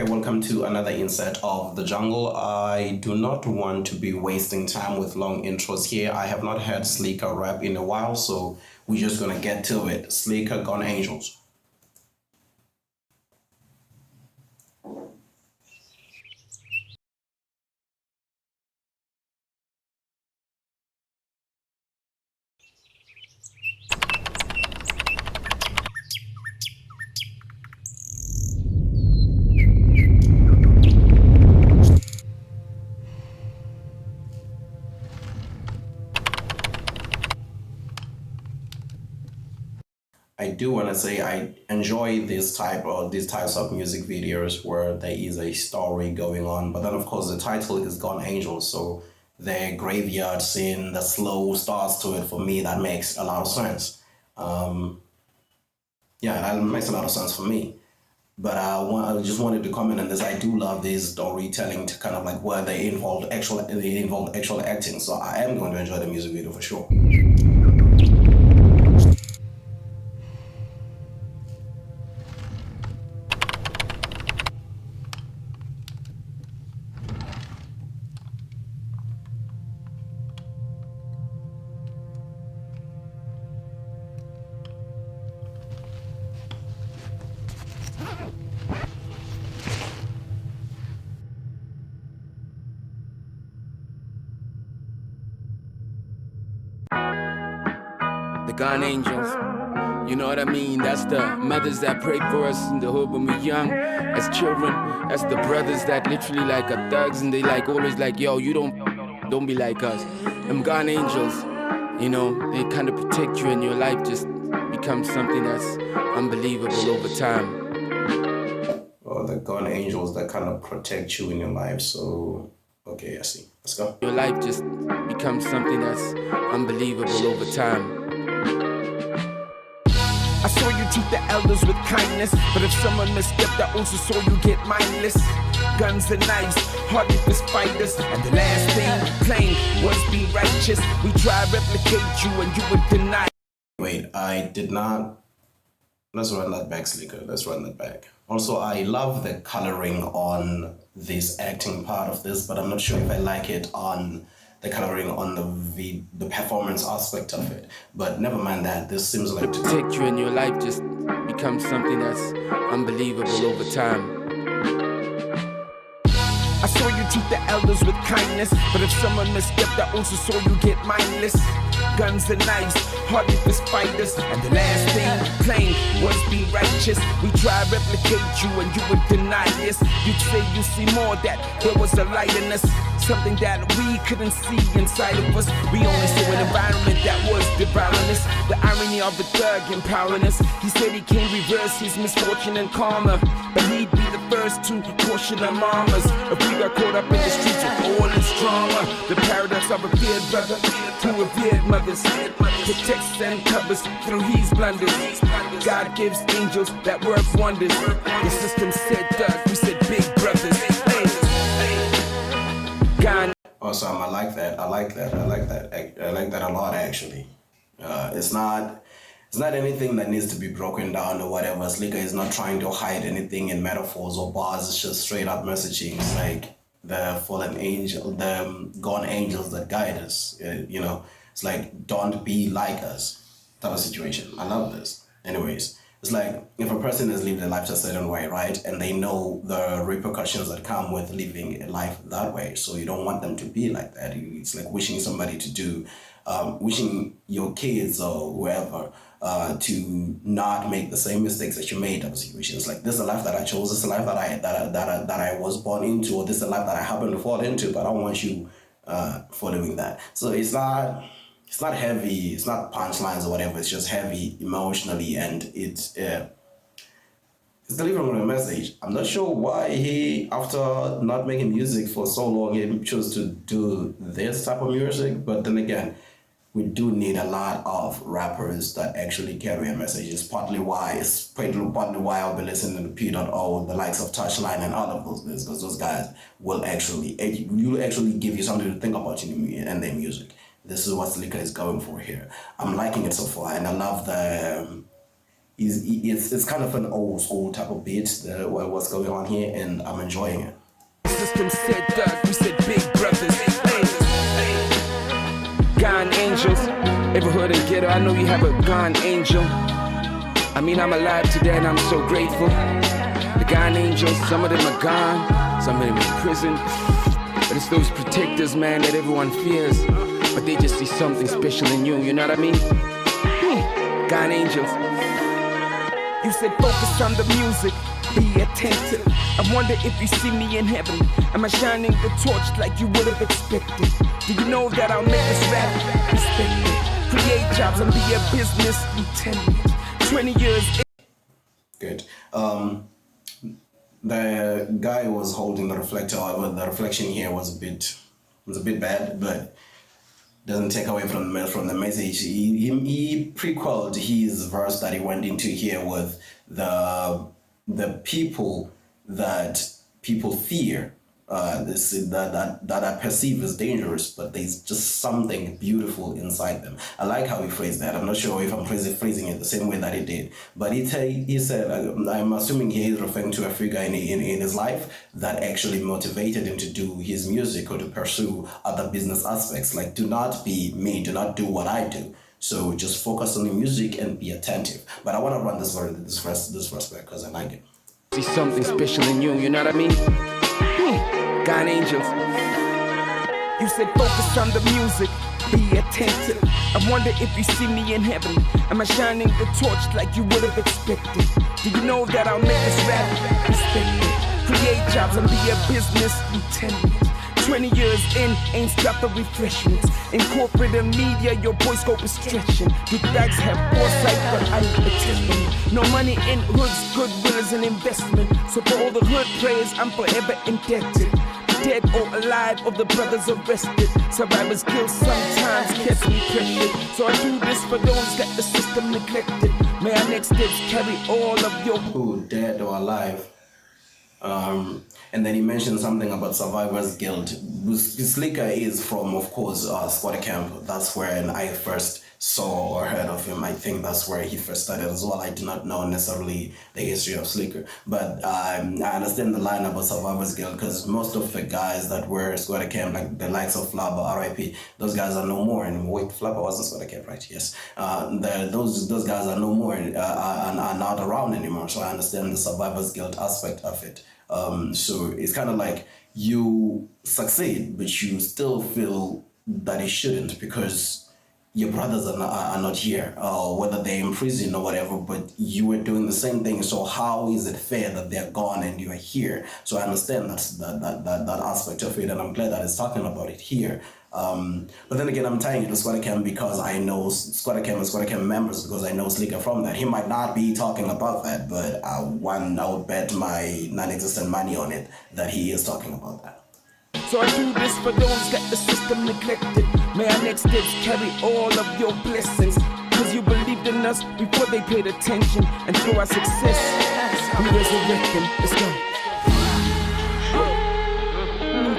welcome to another insert of The Jungle. I do not want to be wasting time with long intros here. I have not heard Slikour rap in a while, so we're just gonna get to it. Slikour, Gone Angels. I do want to say I enjoy these types of music videos where there is a story going on, but then of course the title is Gone Angels, so the graveyard scene, the slow starts to it for me that makes a lot of sense. Um, yeah, that makes a lot of sense for me. But I just wanted to comment on this. I do love this storytelling to kind of like where they involve actual acting. So I am going to enjoy the music video for sure. The Gone Angels, you know what I mean? That's the mothers that prayed for us in the hood when we young, as children. That's the brothers that literally like are thugs and they like always like, yo, you don't be like us. Them Gone Angels, you know, they kind of protect you and your life just becomes something that's unbelievable over time. Or the Gone Angels that kind of protect you in your life. So, okay, I see. Let's go. Your life just becomes something that's unbelievable over time. I saw you treat the elders with kindness, but if someone misstepped, I also saw you get mindless. Guns and knives, hardly fist fighters, and the last thing you claimed was be righteous. We try to replicate you and you would deny. Wait, I did not. Let's run that back, Slikour. Let's run that back. Also, I love the coloring on this acting part of this, but I'm not sure if I like it on the coloring on the performance aspect of it. But never mind that. This seems like to protect you and your life just becomes something that's unbelievable over time. I saw you treat the elders with kindness, but if someone misstepped, I also saw you get mindless. Guns and knives, hardly fist fighters, and the last thing you claimed was be righteous. We try to replicate you and you would deny this. You'd say you see more, that there was a light in us, something that we couldn't see inside of us. We only saw an environment that was devouring us. The irony of the thug empowering us. He said he can't reverse his misfortune and karma, but he'd be the first to caution our mamas if we got caught up in the streets of all this drama. The paradox of a feared brother who revered mothers, protects and covers through his blunders. God gives angels that work wonders. The system said thug, we said big brothers. God. Awesome. I like that. I like that. I like that. I like that a lot, actually. It's not anything that needs to be broken down or whatever. Slikour is not trying to hide anything in metaphors or bars. It's just straight up messaging. It's like the fallen angel, the gone angels that guide us. You know, it's like, don't be like us type of situation. I love this. Anyways, it's like if a person has lived a life a certain way, right? And they know the repercussions that come with living a life that way. So you don't want them to be like that. It's like wishing somebody to do, wishing your kids or whoever to not make the same mistakes that you made type of situations. Like, this is a life that I chose, this is a life that I was born into, or this is a life that I happen to fall into, but I don't want you following that. So it's not heavy, it's not punchlines or whatever, it's just heavy emotionally, and it's delivering a message. I'm not sure why he, after not making music for so long, he chose to do this type of music, but then again, we do need a lot of rappers that actually carry a message. It's partly why I'll be listening to P.O, the likes of Touchline and all of those guys, because those guys will actually give you something to think about in their music. This is what Slikour is going for here. I'm liking it so far, and I love It's kind of an old school type of beat, what's going on here, and I'm enjoying it. System said Doug, we said big brothers. Hey, gone angels. Ever heard of ghetto? I know you have a gone angel. I mean, I'm alive today and I'm so grateful. The gone angels, some of them are gone, some of them in prison. But it's those protectors, man, that everyone fears. But they just see something special in you, you know what I mean? Gone angels. You said focus on the music, be attentive. I wonder if you see me in heaven. Am I shining the torch like you would have expected? Do you know that I'll make this rap respected? Create jobs and be a business lieutenant. 20 years. Good. The guy was holding the reflector. However, the reflection here was a bit bad, but doesn't take away from the message. He prequeled his verse that he went into here with the people that people fear, that I perceive as dangerous, but there's just something beautiful inside them. I like how he phrased that. I'm not sure if I'm phrasing it the same way that he did, but he said, I'm assuming he is referring to a figure in his life that actually motivated him to do his music or to pursue other business aspects. Like, do not be me, do not do what I do. So just focus on the music and be attentive. But I want to run this verse back because I like it. See something special in you, you know what I mean? Gone angels. You said focus on the music, be attentive. I wonder if you see me in heaven. Am I shining the torch like you would have expected? Do you know that I'll make this rap respected? Create jobs and be a business lieutenant. 20 years in, ain't stopped the refreshments. In corporate and media, your boy scope is stretching. Good bags have foresight, but I ain't pretending. No money in hoods, goodwill is an investment. So for all the hood players, I'm forever indebted. Dead or alive, of the brothers arrested. Survivors guilt sometimes kept me pressured. So I do this for those that the system neglected. May our next steps carry all of your... Who, dead or alive? And then he mentioned something about survivor's guilt. Slikour is from, of course, Squatter Camp. That's where I first saw or heard of him. I think that's where he first started as well. I do not know necessarily the history of Slikour, but I understand the line about survivor's guilt because most of the guys that were Squatter Camp, like the likes of Flabba, RIP, those guys are no more anymore. Wait, Flabba wasn't Squatter Camp, right? Yes. Those guys are no more, are not around anymore. So I understand the survivor's guilt aspect of it. So it's kind of like you succeed, but you still feel that it shouldn't because your brothers are not here, whether they're in prison or whatever, but you were doing the same thing. So how is it fair that they're gone and you are here? So I understand that aspect of it, and I'm glad that it's talking about it here. But then again, I'm tying it to Squatter Camp because I know Squatter Camp and Squatter Camp members because I know Slikour from that. He might not be talking about that, but I would bet my non-existent money on it that he is talking about that. So I do this for those that the system neglected. May our next steps carry all of your blessings. Cause you believed in us before they paid attention. And through our success, we resurrect them. Let's go.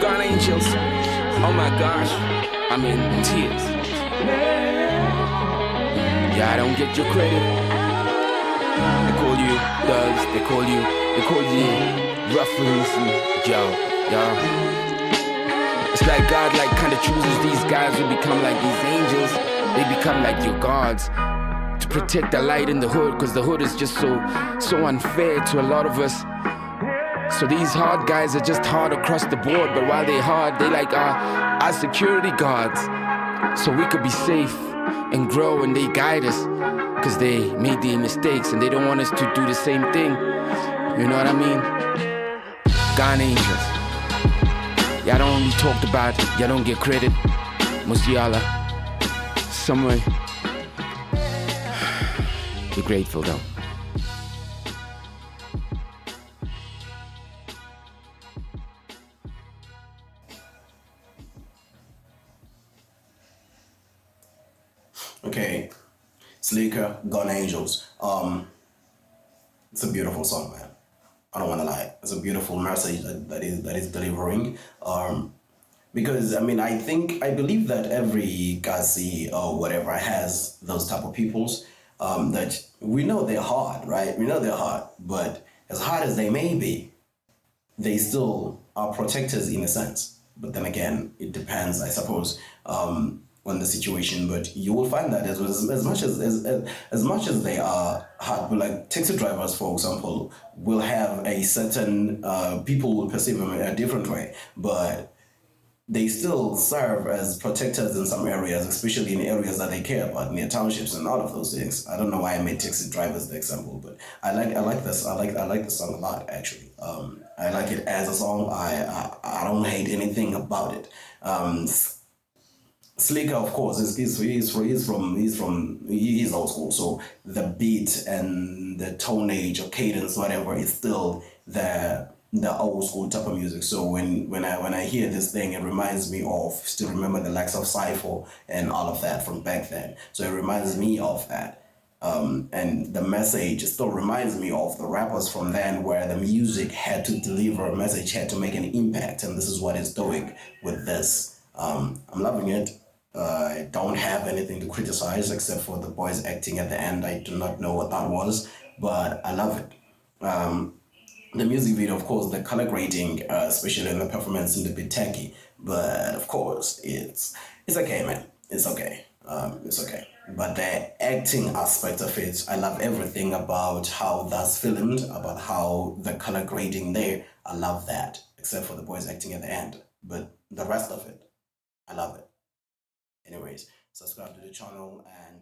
God angels. Oh my gosh, I'm in tears. Yeah, I don't get your credit. They call you thugs, they call you ruffians, yo. It's like God like kind of chooses these guys who become like these angels. They become like your gods to protect the light in the hood, because the hood is just so unfair to a lot of us. So these hard guys are just hard across the board, but while they're hard, they like our security guards. So we could be safe and grow, and they guide us, because they made the mistakes and they don't want us to do the same thing. You know what I mean? Gone angels. Y'all don't only talked about, y'all don't get credit. Musiala. Somewhere. We're grateful though. Okay, Slikour, Gone Angels. It's a beautiful song, man. I don't want to lie. It's a beautiful message that is delivering. Because I mean, I believe that every Gazi or whatever has those type of peoples. that we know they're hard, right? We know they're hard, but as hard as they may be, they still are protectors in a sense. But then again, it depends, I suppose, on the situation. But you will find that as much as they are hard, but like taxi drivers, for example, will have a certain people will perceive them in a different way, but they still serve as protectors in some areas, especially in areas that they care about, near townships and all of those things. I don't know why I made taxi drivers the example, but I like this. I like the song a lot actually. I like it as a song. I don't hate anything about it. Slikour, of course, he's old school, so the beat and the tonnage or cadence, whatever, is still the old school type of music. So when I hear this thing, it reminds me of, still remember the likes of Slikour and all of that from back then. So it reminds me of that. And the message still reminds me of the rappers from then, where the music had to deliver a message, had to make an impact, and this is what it's doing with this. I'm loving it. I don't have anything to criticize except for the boys acting at the end. I do not know what that was, but I love it. The music video, of course, the color grading, especially in the performance, in the bit tacky, but of course, it's okay, man. It's okay. It's okay. But the acting aspect of it, I love everything about how that's filmed, about how the color grading there. I love that, except for the boys acting at the end. But the rest of it, I love it. Anyways, subscribe to the channel and